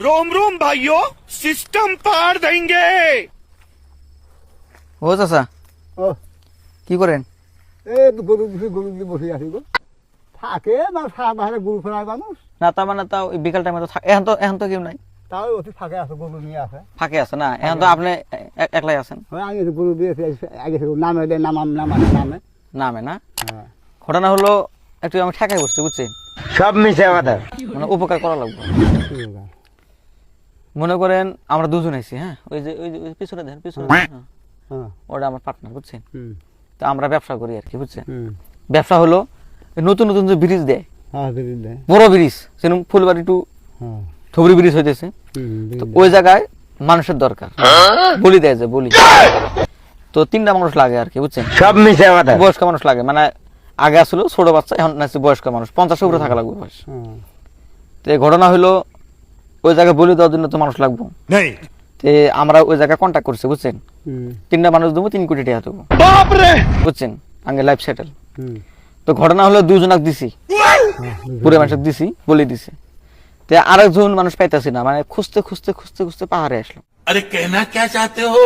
रोम रोम भाइयों सिस्टम पार देंगे ও চাচা ও কি করেন? এই তো গরু দিয়ে বসে আছি গো। থাকে না সারা বাহারে গরু ফেরায় মানুষ, না তার মানে তাও ওই বিকাল টাইমে তো এখন তো কেউ নাই, তাও অতি ফাঁকে আছে, গরু নিয়ে আসে। ফাঁকে আছে না? এখন তো আপনি একলাই আছেন। আগে গরু দিয়েছে, আগে নামে দেয়, নামে নামে না? হ্যাঁ। ঘটনা হলো একটু আমি ঠেকাই বসছি, বুঝছেন? সব মিশে কথা। মানে উপকার করা লাগবে। মনে করেন আমরা দুজন আইছি, হ্যাঁ, ওই যে পিছনে দেখেন, পিছনে দেখেন, হ্যাঁ। ওটা আমার পার্টনার, বুঝছেন? হুম। তো আমরা ব্যবসা করি আর কি, বুঝছেন? হুম। ব্যবসা হলো নতুন নতুন যে ব্রিজ দেয়, হ্যাঁ, ব্রিজ দেয়। বড় ব্রিজ, যেরকম ফুলবাড়ি টু হ্যাঁ। ধবরি ব্রিজ হইতেছে, তো হুম। ওই জায়গায় মানুষের দরকার, বলি দেয় যে বলি, তো 3টা মানুষ লাগে আর কি, বুঝছেন? সব মিশে কথা। বয়স্ক মানুষ লাগে, মানে আগে আসলো ছোট বাচ্চা, এখন আছে বয়স্ক মানুষ, 50-এর উপরে থাকা লাগবে বয়স। হ্যাঁ। তো এই ঘটনা হলো ওই জায়গায় বলি দেওয়ার জন্য তো মানুষ লাগবো, তে আমরা ওই জায়গায় কন্ট্যাক্ট করছি, বুঝছেন? হুম। 3টা মানুষ দেবো, 3 কোটি টাকা দেবো, বুঝছেন? আগে লাইফ সেটেল। হুম। তো ঘটনা হলো 2 জনক দিছি, পুরো মানুষের দিছি, বলে দিছে। তো আরেকজন মানুষ পাইতেছি না, মানে খুঁজতে খুঁজতে খুঁজতে খুঁজতে পাহাড়ে আসলো। अरे कहना क्या चाहते हो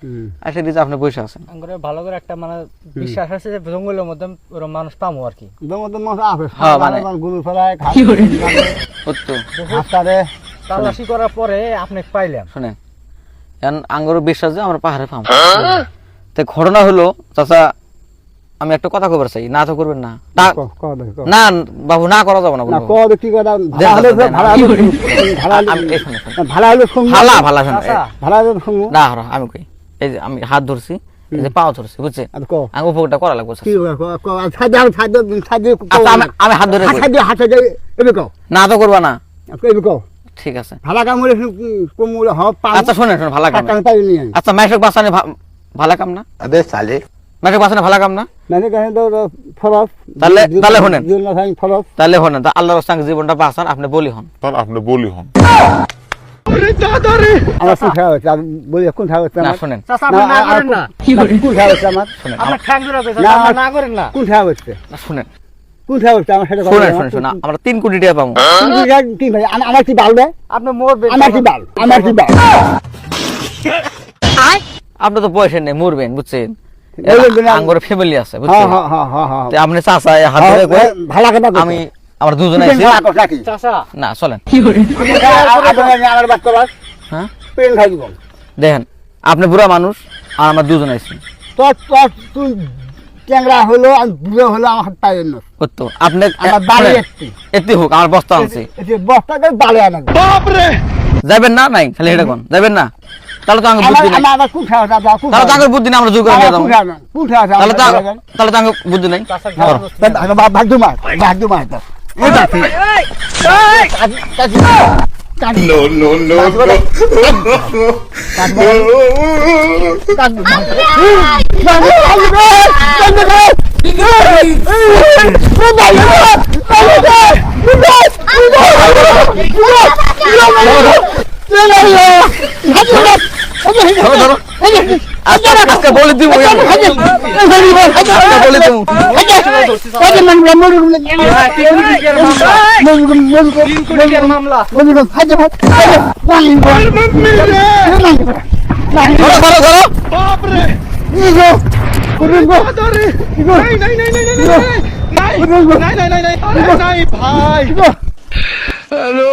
হুম। আসলে দিছে আপনি বসে আছেন, করে ভালো করে একটা মানে বিশ্বাস আছে যে জঙ্গলের মধ্যে ওরকম মানুষ পাবো আর কি। জঙ্গলের মাছ আছে, হ্যাঁ, মানে- গরু ফেরায়, সত্য। হাসপাতালে তালাশি করার পরে আপনি পাইলেন, শোনেন, এখন আঙ্গরও বিশ্বাস যে আমরা পাহাড়ে পাবো। তো ঘটনা হলো চাচা, আমি একটা কথা কবার চাই, না তো করবেন না? না বাবু, না করা যাবে না, বলবো। ভালা শোনেন, না হলো আমি কই, এই যে আমি হাত ধরছি, এই যে পাও ধরছি, বুঝছেন? আমি উপকারটা করা লাগবে, চাচা। আচ্ছা, আমি হাত ধরে কই। না তো করবা না, ঠিক আছে। আচ্ছা শোনেন, ভালো কাম না। আচ্ছা মাইশক বাঁচানো ভালো কাম না? আবে সালে মাইশক বাঁচানো ভালো কাম না? তাহলে শোনেন, তাহলে শোনেন, তা আল্লাহর রাস্তায় জীবনটা বাঁচান, আপনি বলি হন। না শোনেন, না শোনেন, আমরা 3 কোটি টাকা পাবো। আমার কি বাল দেয়? আপনি মরবেন, আমার কি বাল? আমার কি বাল? আপনি তো পয়সা নেই, মরবেন, বুঝছেন? বলবেন না। আঙ্গরে ফ্যামিলি আছে, হ্যাঁ, বুঝছেন? হ্যাঁ, হ্যাঁ, হ্যাঁ, হ্যাঁ। তো আপনি চাচা হাত ধরে কই, ভালো কথা বলছো। আমি আমরা দুজনে আছি, চাচা না চলেন। আমার বাদ করার হ্যাঁ পেন খাই দিব। দেখেন, আপনি বুড়া মানুষ আর আমরা দুজনে আছি, তুই ট্যাংরা হলো আর বুড়ো হলো আমার হাত পায়ে না। করতো আপনি আমার বাড়ি এতে হোক, আমার বস্তা আনছি, বস্তাকে বাড়ি আনা যাবেন না? নাই খালি এটা কোন যাবেন না? তাহলে তো আঙ্গ বুদ্ধি নাই, আমার কোন খাওয়া তাহলে তো আঙ্গুর বুদ্ধি নাই, আমরা জোর করে নিয়ে যাবো। তাহলে তো আঙ্গ বুদ্ধি নাই। ভাগ্য মার नो नो नो আজকে বলে দিব, বলে দিব। মামলা बाप रे नहीं भाई हेलो